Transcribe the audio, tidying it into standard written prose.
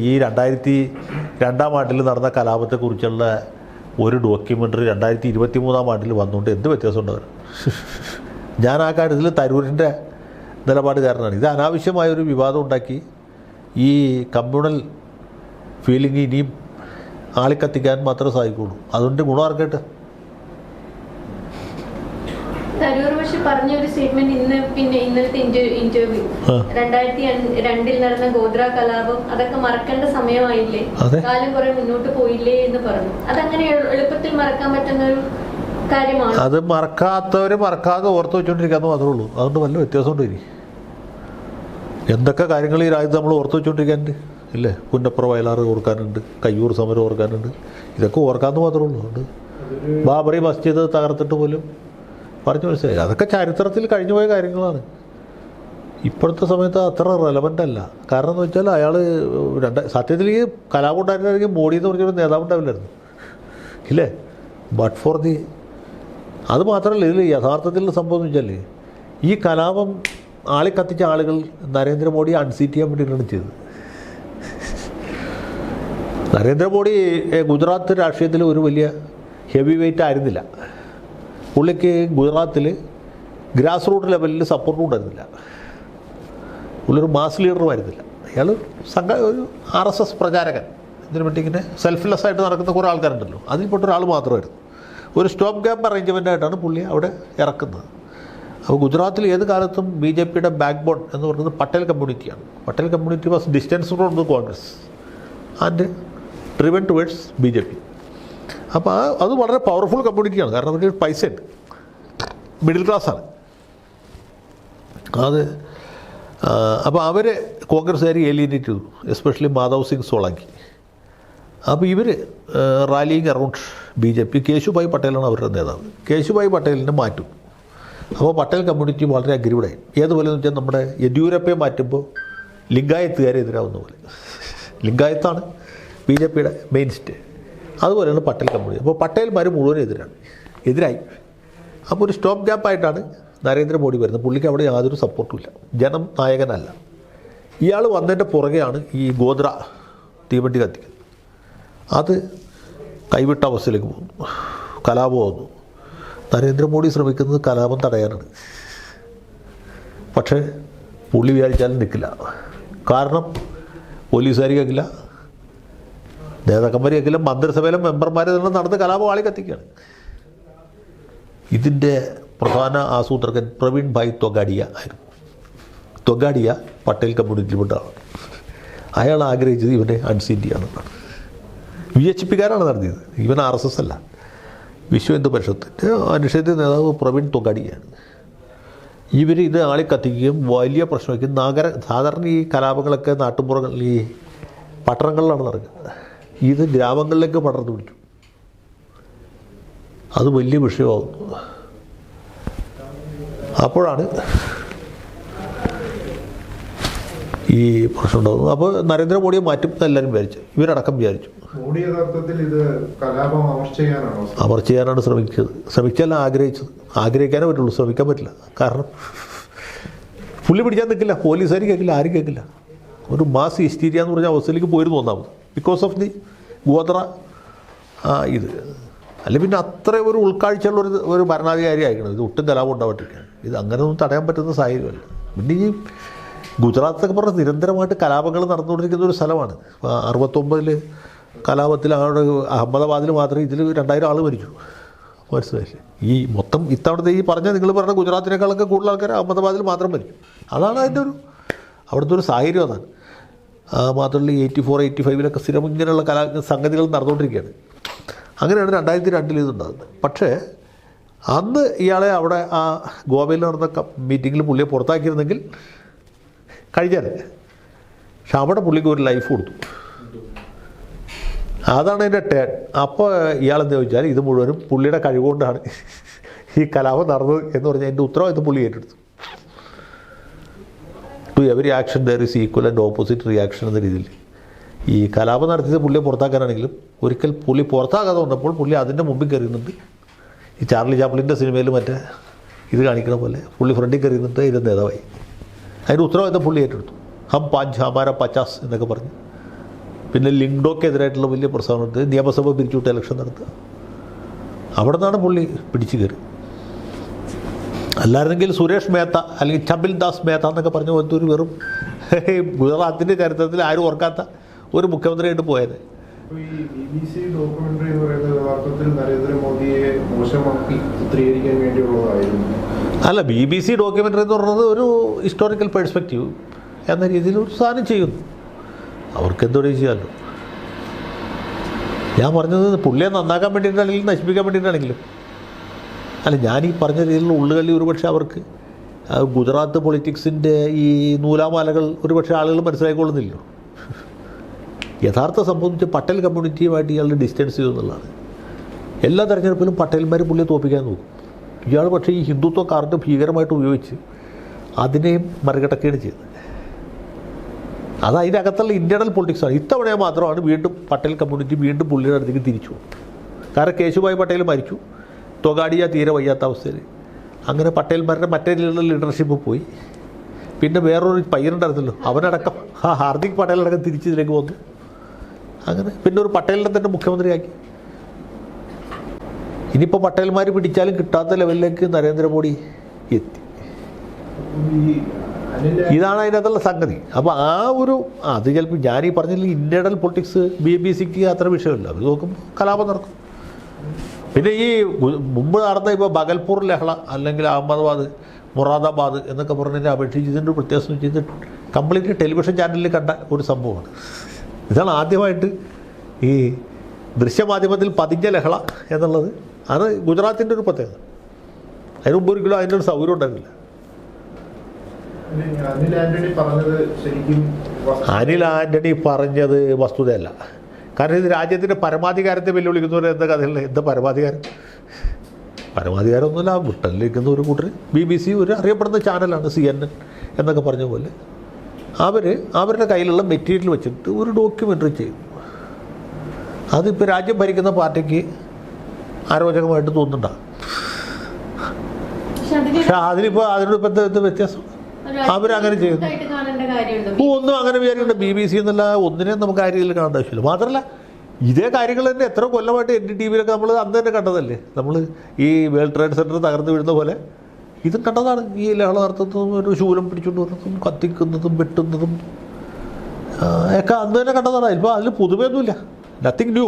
ഈ 2002 ആണ്ടിൽ നടന്ന കലാപത്തെക്കുറിച്ചുള്ള ഒരു ഡോക്യുമെൻ്ററി 2023 ആണ്ടിൽ വന്നുകൊണ്ട് എന്ത് വ്യത്യാസം ഉണ്ടാവും? ഞാൻ ആ കാര്യത്തിൽ തരൂരിൻ്റെ നിലപാടുകാരനാണ്. ഇത് അനാവശ്യമായൊരു വിവാദം ഉണ്ടാക്കി ഈ കമ്മ്യൂണൽ ഫീലിംഗ് ഇനിയും ആളിക്കത്തിക്കാൻ മാത്രമേ സാധിക്കുള്ളൂ. അതുകൊണ്ട് ഗുണം ആർക്കട്ടെ. തരൂർ പക്ഷെ പറഞ്ഞ ഒരു സ്റ്റേറ്റ്മെന്റ് ഇന്നലത്തെ ഇന്റർവ്യൂ 2002 നടന്ന ഗോദ്ര കലാപം അതൊക്കെ മറക്കേണ്ട സമയമായില്ലേ, കാലം കുറെ മുന്നോട്ട് പോയില്ലേ എന്ന് പറഞ്ഞു. അതങ്ങനെ എളുപ്പത്തിൽ മറക്കാൻ പറ്റുന്ന ഒരു കാര്യമാണ്. അത് മറക്കാതെ ഓർത്ത് വെച്ചോണ്ടിരിക്കാന്ന് മാത്രമേ ഉള്ളൂ. അതുകൊണ്ട് വല്ല വ്യത്യാസമുണ്ടോ? ഇനി എന്തൊക്കെ കാര്യങ്ങൾ ഈ രാജ്യത്ത് നമ്മൾ ഓർത്ത് വെച്ചോണ്ടിരിക്കാനുണ്ട് ഇല്ലേ? പുന്നപ്പുറ വയലാറ് ഓർക്കാനുണ്ട്, കയ്യൂർ സമരം ഓർക്കാനുണ്ട്. ഇതൊക്കെ ഓർക്കാമെന്ന് മാത്രമേ ഉള്ളൂ. അതുകൊണ്ട് ബാബറി മസ്ജിദ് തകർത്തിട്ട് പോലും പറഞ്ഞു മനസ്സിലായി. അതൊക്കെ ചരിത്രത്തിൽ കഴിഞ്ഞുപോയ കാര്യങ്ങളാണ്. ഇപ്പോഴത്തെ സമയത്ത് അത്ര റെലവൻ്റ് അല്ല. കാരണം എന്ന് വെച്ചാൽ അയാൾ സത്യത്തിൽ ഈ കലാപം ഉണ്ടായിരുന്നെങ്കിൽ മോഡി എന്ന് പറഞ്ഞൊരു നേതാവ് ഉണ്ടാവില്ലായിരുന്നു ഇല്ലേ? ബട്ട് ഫോർ ദി അത് മാത്രമല്ല, ഇതിൽ യഥാർത്ഥത്തിൽ സംഭവം എന്ന് വെച്ചാൽ ഈ കലാപം കത്തിച്ച ആളുകൾ നരേന്ദ്രമോദി അൺസീറ്റ് ചെയ്യാൻ വേണ്ടിയിട്ടാണ് ചെയ്തത്. നരേന്ദ്രമോദി ഗുജറാത്ത് രാഷ്ട്രീയത്തിൽ ഒരു വലിയ ഹെവി വെയ്റ്റ് ആയിരുന്നില്ല. പുള്ളിക്ക് ഗുജറാത്തിൽ ഗ്രാസ് റൂട്ട് ലെവലിൽ സപ്പോർട്ടും ഉണ്ടായിരുന്നില്ല. പുള്ളിയൊരു മാസ് ലീഡറുമായിരുന്നില്ല. അയാൾ ഒരു RSS പ്രചാരകൻ. ഇതിനു വേണ്ടി ഇങ്ങനെ സെൽഫ്ലെസ് ആയിട്ട് നടക്കുന്ന കുറേ ആൾക്കാരുണ്ടല്ലോ, അതിൽപ്പെട്ട ഒരാൾ മാത്രമായിരുന്നു. ഒരു സ്റ്റോപ്പ് ഗ്യാപ്പ് അറേഞ്ച്മെൻ്റായിട്ടാണ് പുള്ളി അവിടെ ഇറക്കുന്നത്. അപ്പോൾ ഗുജറാത്തിൽ ഏത് കാലത്തും BJPയുടെ ബാക്ക് ബോൺ എന്ന് പറയുന്നത് പട്ടേൽ കമ്മ്യൂണിറ്റിയാണ്. Patel community was distance from the Congress and driven towards BJP. അപ്പോൾ അത് വളരെ പവർഫുൾ കമ്മ്യൂണിറ്റിയാണ്. കാരണം അവരുടെ പൈസ ഉണ്ട്, മിഡിൽ ക്ലാസ്സാണ് അത്. അപ്പോൾ അവർ കോൺഗ്രസ്സുകാർ ഏലിയനേറ്റ് ചെയ്തു, എസ്പെഷ്യലി മാധവ് സിംഗ് സോളാങ്കി. അപ്പോൾ ഇവർ റാലിയിങ് അറൗണ്ട് BJP. കേശുഭായ് പട്ടേലാണ് അവരുടെ നേതാവ്. കേശുഭായ് പട്ടേലിനെ മാറ്റും. അപ്പോൾ പട്ടേൽ കമ്മ്യൂണിറ്റി വളരെ അഗ്രീവ്ഡായി. ഏതുപോലെ എന്ന് വെച്ചാൽ നമ്മുടെ യെദ്യൂരപ്പയെ മാറ്റുമ്പോൾ ലിംഗായത്തുകാരെ എതിരാവുന്ന പോലെ. ലിംഗായത്താണ് BJPയുടെ മെയിൻ സ്റ്റേ. അതുപോലെയാണ് പട്ടേൽ കമ്മ്യൂണിറ്റി. അപ്പോൾ പട്ടേൽമാർ മുഴുവൻ എതിരായി. അപ്പോൾ ഒരു സ്റ്റോപ്പ് ഗ്യാപ്പായിട്ടാണ് നരേന്ദ്രമോദി വരുന്നത്. പുള്ളിക്ക് അവിടെ യാതൊരു സപ്പോർട്ടും ഇല്ല, ജനം നായകനല്ല. ഇയാൾ വന്നതിൻ്റെ പുറകെയാണ് ഈ ഗോദ്ര തീവണ്ടി കത്തിക്കുന്നത്. അത് കൈവിട്ട അവസ്ഥയിലേക്ക് പോകുന്നു, കലാപം വന്നു. നരേന്ദ്രമോദി ശ്രമിക്കുന്നത് കലാപം തടയാനാണ്. പക്ഷേ പുള്ളി വിചാരിച്ചാലും നിൽക്കില്ല. കാരണം പോലീസുകാർ കേൾക്കില്ല, നേതാക്കന്മാർ കേൾക്കില്ല, മന്ത്രിസഭയിലെ മെമ്പർമാർ തന്നെ നടന്ന് കലാപം കത്തിക്കുകയാണ്. ഇതിൻ്റെ പ്രധാന ആസൂത്രകൻ പ്രവീൺ ഭായ് തൊഗാഡിയ ആയിരുന്നു. തൊഗാഡിയ പട്ടേൽ കമ്മ്യൂണിറ്റിയിൽപ്പെട്ട ആളാണ്. അയാൾ ആഗ്രഹിച്ചത് ഇവനെ അൺസീറ്റ് ചെയ്യാമെന്നാണ്. VHPക്കാരാണ് നടത്തിയത്, ഇവൻ RSS അല്ല. വിശ്വ ഹിന്ദു പരിഷത്തിൻ്റെ അനിഷേധ്യ നേതാവ് പ്രവീൺ തൊഗാഡിയാണ്. ഇവർ ഇത് കത്തിക്കുകയും വലിയ പ്രശ്നമായിരിക്കും. സാധാരണ ഈ കലാപങ്ങളൊക്കെ നാട്ടുമ്പുറങ്ങളിൽ ഈ പട്ടണങ്ങളിലാണ് നടക്കുന്നത്. ഇത് ഗ്രാമങ്ങളിലേക്ക് പടർന്നു പിടിച്ചു. അത് വലിയ വിഷയമാകുന്നു. അപ്പോഴാണ് ഈ പ്രശ്നം ഉണ്ടാകുന്നത്. അപ്പോൾ നരേന്ദ്രമോദിയെ മാറ്റും എല്ലാവരും വിചാരിച്ചു, ഇവരടക്കം വിചാരിച്ചു. അമർ ചെയ്യാനാണ് ശ്രമിച്ചല്ല ആഗ്രഹിച്ചത്. ആഗ്രഹിക്കാനേ പറ്റുള്ളൂ, ശ്രമിക്കാൻ പറ്റില്ല. കാരണം പുള്ളി പിടിക്കാൻ നിൽക്കില്ല, പോലീസുകാർ കേൾക്കില്ല, ആരും കേൾക്കില്ല. ഒരു മാസ് ഹിസ്റ്റീരിയ എന്ന് പറഞ്ഞ അവസ്ഥയിലേക്ക് പോയിരുന്നു ഒന്നാമത്, ബിക്കോസ് ഓഫ് ദി ഗോദ്ര ഇത്. അല്ല പിന്നെ അത്ര ഒരു ഉൾക്കാഴ്ചയുള്ള ഒരു ഭരണാധികാരി ആയിരിക്കണം. ഇത് ഒട്ടും കലാപം ഉണ്ടാവാണ്ടിരിക്കുകയാണ്. ഇത് അങ്ങനെയൊന്നും തടയാൻ പറ്റുന്ന സാഹചര്യമല്ല. പിന്നെ ഈ ഗുജറാത്തൊക്കെ പറഞ്ഞാൽ നിരന്തരമായിട്ട് കലാപങ്ങൾ നടന്നുകൊണ്ടിരിക്കുന്ന ഒരു സ്ഥലമാണ്. 69 കലാപത്തിൽ അവിടെ അഹമ്മദാബാദിൽ മാത്രമേ ഇതിൽ 2000 ആൾ മരിച്ചു. മനസ്സിലായില്ലേ? ഈ മൊത്തം ഇത്തവണത്തെ ഈ നിങ്ങൾ പറഞ്ഞ ഗുജറാത്തിനേക്കാളൊക്കെ കൂടുതൽ ആൾക്കാർ അഹമ്മദാബാദിൽ മാത്രം മരിച്ചു. അതാണ് അതിൻ്റെ അവിടുത്തെ ഒരു സാഹചര്യം. അതാണ്. മാത്രമല്ല 84, 85 സ്ഥിരം ഇങ്ങനെയുള്ള സംഗതികൾ നടന്നുകൊണ്ടിരിക്കുകയാണ്. അങ്ങനെയാണ് 2002 ഇതുണ്ടാകുന്നത്. പക്ഷേ അന്ന് ഇയാളെ അവിടെ ആ ഗോവയിൽ നടന്ന മീറ്റിങ്ങിൽ പുള്ളിയെ പുറത്താക്കിയിരുന്നെങ്കിൽ കഴിഞ്ഞാൽ. പക്ഷെ അവിടെ പുള്ളിക്ക് ഒരു ലൈഫ് കൊടുത്തു. അതാണ് അതിൻ്റെ ടേൺ. അപ്പോൾ ഇയാളെന്താ ചോദിച്ചാൽ ഇത് മുഴുവനും പുള്ളിയുടെ കഴിവുകൊണ്ടാണ് ഈ കലാപം നടന്നത് എന്ന് പറഞ്ഞാൽ അതിൻ്റെ ഉത്തരവാദിത്വം പുള്ളി ഏറ്റെടുത്തു. To every action there is equal and opposite reaction എന്ന രീതിയിൽ ഈ കലാപം നടത്തിയത് പുള്ളിയെ പുറത്താക്കാനാണെങ്കിലും ഒരിക്കൽ പുള്ളി പുറത്താകാതെ വന്നപ്പോൾ പുള്ളി അതിൻ്റെ മുമ്പിൽ കയറിയുന്നുണ്ട്. ഈ ചാർലി ചാപ്ലിൻ്റെ സിനിമയിൽ മറ്റേ ഇത് കാണിക്കണ പോലെ പുള്ളി ഫ്രണ്ടിൽ കയറിയുന്നുണ്ട്. ഇതിൻ്റെ നേതാവായി. അതിൻ്റെ ഉത്തരവാദിത്തം പുള്ളി ഏറ്റെടുത്തു. ഹം 5 ഹമാര 50 എന്നൊക്കെ പറഞ്ഞ് പിന്നെ ലിങ്ഡോക്കെതിരായിട്ടുള്ള വലിയ പ്രസ്താവന നടത്തി നിയമസഭ പിരിച്ചുവിട്ട് ഇലക്ഷൻ നടത്തുക. അവിടെ നിന്നാണ് പുള്ളി പിടിച്ചു കയറി. അല്ലായിരുന്നെങ്കിൽ സുരേഷ് മേത്ത അല്ലെങ്കിൽ ചബിൽ ദാസ് മേത്ത എന്നൊക്കെ പറഞ്ഞ പോലത്തെ ഒരു വെറും ഗുജറാത്തിൻ്റെ ചരിത്രത്തിൽ ആരും ഓർക്കാത്ത ഒരു മുഖ്യമന്ത്രിയായിട്ട് പോയത്. ഈ BBC ഡോക്യുമെന്ററി എന്ന് പറയുന്നത് യഥാർത്ഥത്തിൽ നരേന്ദ്രമോദിയെ മോശമാക്കി ചിത്രീകരിക്കാൻ വേണ്ടിയുള്ളതായിരുന്നു. അല്ല, BBC ഡോക്യുമെൻ്ററി എന്ന് പറയുന്നത് ഒരു ഹിസ്റ്റോറിക്കൽ പെർസ്പെക്റ്റീവ് എന്ന രീതിയിൽ ഒരു സാധനം ചെയ്യുന്നു. അവർക്ക് എന്തോടെ ചെയ്യാമല്ലോ. ഞാൻ പറഞ്ഞത് പുള്ളിയെ നന്നാക്കാൻ വേണ്ടിയിട്ടാണെങ്കിലും നശിപ്പിക്കാൻ വേണ്ടിയിട്ടാണെങ്കിലും അല്ല, ഞാൻ ഈ പറഞ്ഞ രീതിയിലുള്ള ഉള്ളുകളി ഒരുപക്ഷെ അവർക്ക് ഗുജറാത്ത് പൊളിറ്റിക്സിൻ്റെ ഈ നൂലാമാലകൾ ഒരുപക്ഷെ ആളുകൾ മനസ്സിലാക്കിക്കൊള്ളുന്നില്ലല്ലോ. യഥാർത്ഥ സംബന്ധിച്ച് പട്ടേൽ കമ്മ്യൂണിറ്റിയുമായിട്ട് ഇയാളുടെ ഡിസ്റ്റൻസ് ചെയ്തു എന്നുള്ളതാണ്. എല്ലാ തെരഞ്ഞെടുപ്പിലും പട്ടേൽമാർ പുള്ളിയെ തോൽപ്പിക്കാൻ നോക്കും. ഇയാൾ പക്ഷേ ഈ ഹിന്ദുത്വ കാർഡ് ഭീകരമായിട്ട് ഉപയോഗിച്ച് അതിനെയും മറികടക്കുകയാണ് ചെയ്തത്. അത് അതിൻ്റെ അകത്തുള്ള ഇൻറ്റേർണൽ പൊളിറ്റിക്സാണ്. ഇത്തവണ മാത്രമാണ് വീണ്ടും പട്ടേൽ കമ്മ്യൂണിറ്റി വീണ്ടും പുള്ളിയുടെ അടുത്തേക്ക് തിരിച്ചു. കാരണം കേശുഭായ് പട്ടേൽ മരിച്ചു, തൊഗാഡിയ തീരെ വയ്യാത്ത അവസ്ഥയിൽ. അങ്ങനെ പട്ടേൽമാരുടെ മറ്റേ ലീഡർഷിപ്പ് പോയി. പിന്നെ വേറൊരു പയ്യനുണ്ടായിരുന്നല്ലോ, അവനടക്കം ഹാർദിക് പട്ടേലടക്കം തിരിച്ചിതിലേക്ക് വന്നു. അങ്ങനെ പിന്നെ ഒരു പട്ടേലിനെ തന്നെ മുഖ്യമന്ത്രിയാക്കി. ഇനിയിപ്പോൾ പട്ടേൽമാർ പിടിച്ചാലും കിട്ടാത്ത ലെവലിലേക്ക് നരേന്ദ്രമോദി എത്തി. ഇതാണ് അതിനകത്തുള്ള സംഗതി. അപ്പോൾ അത് ചിലപ്പോൾ ഞാനീ പറഞ്ഞില്ല, ഇൻറ്റേർണൽ പൊളിറ്റിക്സ് BBC-ക്ക് അത്ര വിഷയമില്ല. അത് നോക്കുമ്പോൾ കലാപം നടക്കും. പിന്നെ ഈ മുമ്പ് നടന്ന ഇപ്പോൾ ബഗൽപൂർ ലഹള അല്ലെങ്കിൽ അഹമ്മദാബാദ്, മൊറാദാബാദ് എന്നൊക്കെ പറഞ്ഞതിനെ അപേക്ഷിച്ച് ഇതിൻ്റെ ഒരു വ്യത്യാസം വെച്ച് ഇത് കംപ്ലീറ്റ് ടെലിവിഷൻ ചാനലിൽ കണ്ട ഒരു സംഭവമാണ്. ഇതാണ് ആദ്യമായിട്ട് ഈ ദൃശ്യമാധ്യമത്തിൽ പതിഞ്ഞ ലഹള എന്നുള്ളത്. അത് ഗുജറാത്തിൻ്റെ ഒരു പ്രത്യേകത. അതിന് മുമ്പ് ഒരിക്കലും അതിൻ്റെ ഒരു സൗകര്യം ഉണ്ടായിരുന്നില്ല. അനിൽ ആൻ്റണി പറഞ്ഞത് വസ്തുതയല്ല. കാരണം ഇത് രാജ്യത്തിൻ്റെ പരമാധികാരത്തെ വെല്ലുവിളിക്കുന്നവർ എന്താ കഥയുള്ള എന്താ പരമാധികാരമൊന്നുമില്ല. ബ്രിട്ടനിലിരിക്കുന്ന ഒരു കൂട്ടർ BBC ഒരു അറിയപ്പെടുന്ന ചാനലാണ് CNN എന്നൊക്കെ പറഞ്ഞ പോലെ അവരുടെ കയ്യിലുള്ള മെറ്റീരിയൽ വെച്ചിട്ട് ഒരു ഡോക്യുമെൻ്ററി ചെയ്യും. അതിപ്പോൾ രാജ്യം ഭരിക്കുന്ന പാർട്ടിക്ക് അരോചകമായിട്ട് തോന്നുന്നുണ്ടാകും. പക്ഷെ അതിനിപ്പോൾ എന്താ വ്യത്യാസം? അവരങ്ങനെ ചെയ്യുന്നു. ഒന്നും അങ്ങനെ വിചാരിക്കേണ്ട. BBC എന്നല്ല ഒന്നിനെയും നമുക്ക് ആ രീതിയിൽ കാണേണ്ട ആവശ്യമില്ല. മാത്രമല്ല ഇതേ കാര്യങ്ങൾ തന്നെ എത്ര കൊല്ലമായിട്ട് NDTV-ലൊക്കെ നമ്മൾ അന്ന് തന്നെ കണ്ടതല്ലേ. നമ്മൾ ഈ വേൾഡ് ട്രേഡ് സെൻറ്റർ തകർന്നു വീഴുന്ന പോലെ ഇതും കണ്ടതാണ്. ഈ ലഹള നടത്തുന്നതും ഒരു ശൂലം പിടിച്ചുകൊണ്ട് വരുന്നതും കത്തിക്കുന്നതും വെട്ടുന്നതും ഒക്കെ അന്ന് തന്നെ കണ്ടതാണ്. ഇപ്പോൾ അതിൽ പുതുമയൊന്നുമില്ല. Nothing new.